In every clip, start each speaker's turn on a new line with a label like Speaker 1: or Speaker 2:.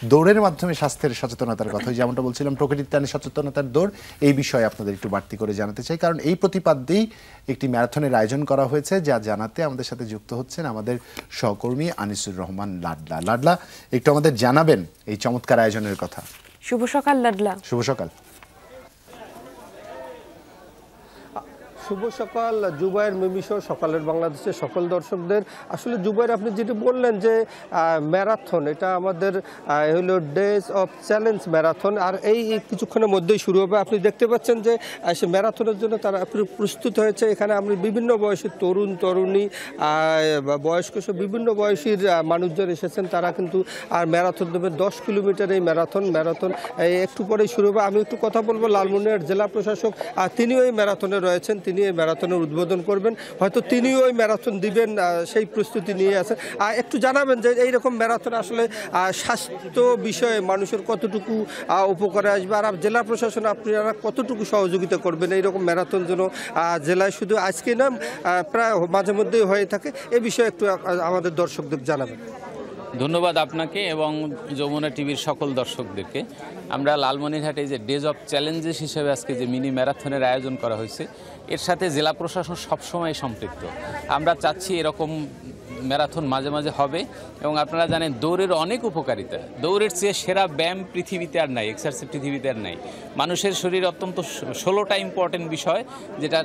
Speaker 1: দৌড়ের মাধ্যমে স্বাস্থ্যের সচেতনতার কথা যেমনটা বলছিলাম, প্রকৃতির টানে সচেতনতার দৌড়, এই বিষয়ে আপনাদের একটু বাড়তি করে জানাতে চাই, কারণ এই প্রতিপাদ্যেই একটি ম্যারাথনের আয়োজন করা হয়েছে, যা জানাতে আমাদের সাথে যুক্ত হচ্ছেন আমাদের সহকর্মী আনিসুর রহমান লাডলা। লাডলা, একটু আমাদের জানাবেন এই চমৎকার আয়োজনের কথা।
Speaker 2: শুভ সকাল লাডলা।
Speaker 1: শুভ সকাল।
Speaker 3: শুভ সকাল জুবাইর, মিমিসহ সকালের বাংলাদেশের সকল দর্শকদের। আসলে জুবাইর, আপনি যেটি বললেন যে ম্যারাথন, এটা আমাদের হলো ডেজ অফ চ্যালেঞ্জ ম্যারাথন, আর এই কিছুক্ষণের মধ্যেই শুরু হবে। আপনি দেখতে পাচ্ছেন যে সে ম্যারাথনের জন্য তারা প্রস্তুত হয়েছে। এখানে আমরা বিভিন্ন বয়সী তরুণ তরুণী, বয়স্ক সব বিভিন্ন বয়সীর মানুষজন এসেছেন। তারা কিন্তু আর ম্যারাথন দেবে 10 কিলোমিটার এই ম্যারাথন একটু পরেই শুরু হবে। আমি একটু কথা বলবো লালমনিরহাট জেলা প্রশাসক, তিনিও এই ম্যারাথনে রয়েছেন, তিনি এই ম্যারাথনের উদ্বোধন করবেন, হয়তো তিনিও এই ম্যারাথন দিবেন, সেই প্রস্তুতি নিয়ে আছেন। একটু জানাবেন যে এইরকম ম্যারাথন আসলে স্বাস্থ্য বিষয়ে মানুষের কতটুকু উপকারে আসবে, আর জেলা প্রশাসন আপনারা কতটুকু সহযোগিতা করবেন এইরকম ম্যারাথন যেন জেলায় শুধু আজকে না প্রায় মাঝে মধ্যেই হয়ে থাকে, এ বিষয়ে একটু আমাদের দর্শকদের জানাবেন।
Speaker 4: ধন্যবাদ আপনাকে এবং যমুনা টিভির সকল দর্শকদেরকে। আমরা লালমনিরহাটে যে ডেজ অফ চ্যালেঞ্জেস হিসেবে আজকে যে মিনি ম্যারাথনের আয়োজন করা হয়েছে, এর সাথে জেলা প্রশাসন সবসময় সম্পৃক্ত। আমরা চাচ্ছি এরকম ম্যারাথন মাঝে মাঝে হবে, এবং আপনারা জানেন দৌড়ের অনেক উপকারিতা। দৌড়ের চেয়ে সেরা ব্যায়াম পৃথিবীতে আর নাই, এক্সারসাইজ পৃথিবীতে আর নাই। মানুষের শরীর অত্যন্ত 16টা ইম্পর্টেন্ট বিষয় যেটা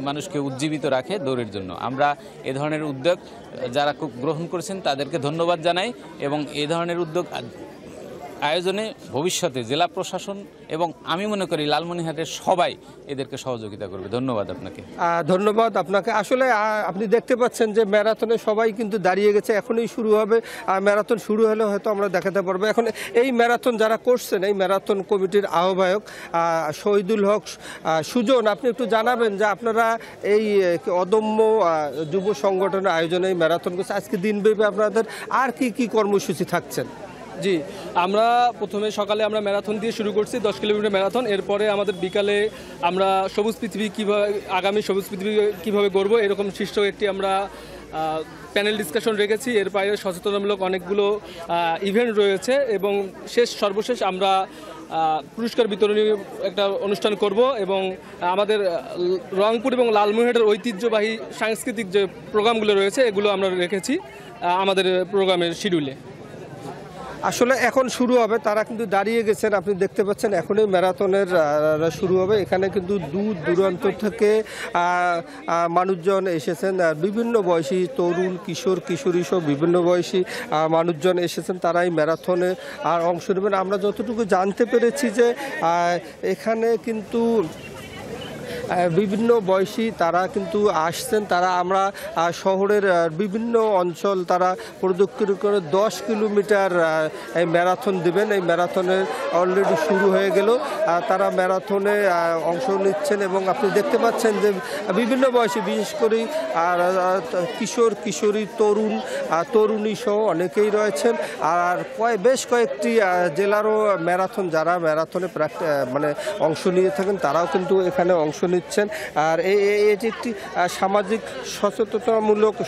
Speaker 4: মানুষকে উজ্জীবিত রাখে দৌড়ের জন্য। আমরা এ ধরনের উদ্যোগ যারা গ্রহণ করেছেন তাদেরকে ধন্যবাদ জানাই, এবং এ ধরনের উদ্যোগ আয়োজনে ভবিষ্যতে জেলা প্রশাসন এবং আমি মনে করি লালমনিরহাটের সবাই এদেরকে সহযোগিতা করবে। ধন্যবাদ আপনাকে।
Speaker 3: ধন্যবাদ আপনাকে। আসলে আপনি দেখতে পাচ্ছেন যে ম্যারাথনে সবাই কিন্তু দাঁড়িয়ে গেছে, এখনই শুরু হবে। ম্যারাথন শুরু হলে হয়তো আমরা দেখাতে পারবো। এখন এই ম্যারাথন যারা করছেন, এই ম্যারাথন কমিটির আহ্বায়ক শহীদুল হক সুজন, আপনি একটু জানাবেন যে আপনারা এই অদম্য যুব সংগঠনের আয়োজনে এই ম্যারাথন করছে, আজকে দিনব্যাপী আপনাদের আর কি কর্মসূচি থাকছেন?
Speaker 5: জি, আমরা প্রথমে সকালে আমরা ম্যারাথন দিয়ে শুরু করছি, 10 কিলোমিটার ম্যারাথন। এরপরে আমাদের বিকালে আমরা সবুজ পৃথিবী কীভাবে, আগামী সবুজ পৃথিবী কীভাবে গড়বো, এরকম শীর্ষক একটি আমরা প্যানেল ডিসকাশন রেখেছি। এর বাইরে সচেতনামূলক অনেকগুলো ইভেন্ট রয়েছে, এবং সর্বশেষ আমরা পুরস্কার বিতরণী একটা অনুষ্ঠান করব, এবং আমাদের রংপুর এবং লালমনিরহাটের ঐতিহ্যবাহী সাংস্কৃতিক যে প্রোগ্রামগুলো রয়েছে এগুলো আমরা রেখেছি আমাদের প্রোগ্রামের শিডিউলে।
Speaker 3: আসলে এখন শুরু হবে, তারা কিন্তু দাঁড়িয়ে গেছেন, আপনি দেখতে পাচ্ছেন এখনই ম্যারাথনের শুরু হবে। এখানে কিন্তু দূর দূরান্ত থেকে মানুষজন এসেছেন, বিভিন্ন বয়সী তরুণ কিশোর কিশোরী সব বিভিন্ন বয়সী মানুষজন এসেছেন, তারা এই ম্যারাথনে আর অংশ নেবেন। আমরা যতটুকু জানতে পেরেছি যে এখানে কিন্তু বিভিন্ন বয়সী তারা কিন্তু আসছেন, তারা আমরা শহরের বিভিন্ন অঞ্চল তারা প্রদক্ষিণ করে 10 কিলোমিটার এই ম্যারাথন দেবেন। এই ম্যারাথনের অলরেডি শুরু হয়ে গেল, তারা ম্যারাথনে অংশ নিচ্ছেন, এবং আপনি দেখতে পাচ্ছেন যে বিভিন্ন বয়সী, বিশেষ করে কিশোর কিশোরী তরুণ তরুণী সহ অনেকেই রয়েছেন। আর বেশ কয়েকটি জেলারও ম্যারাথন, যারা ম্যারাথনে মানে অংশ নিয়ে থাকেন তারাও কিন্তু এখানে অংশ নিচ্ছেন। আর এটি একটি সামাজিক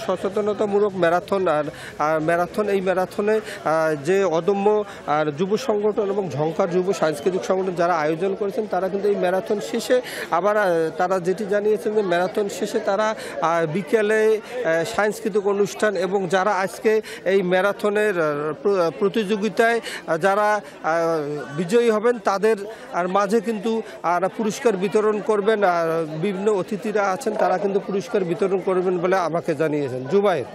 Speaker 3: সচেতনতামূলক ম্যারাথন। আর ম্যারাথন, এই ম্যারাথনে যে অদম্য আর যুব সংগঠন এবং ঝংকার যুব সাংস্কৃতিক সংগঠন যারা আয়োজন করেছেন, তারা কিন্তু এই ম্যারাথন শেষে আবার তারা যেটি জানিয়েছেন যে ম্যারাথন শেষে তারা বিকেলে সাংস্কৃতিক অনুষ্ঠান, এবং যারা আজকে এই ম্যারাথনের প্রতিযোগিতায় যারা বিজয়ী হবেন তাদের আর মাঝে কিন্তু পুরস্কার বিতরণ করবেন, আর বিভিন্ন অতিথিরা আছেন তারা কিন্তু পুরস্কার বিতরণ করবেন বলে আমাকে জানিয়েছেন। জুবাইর।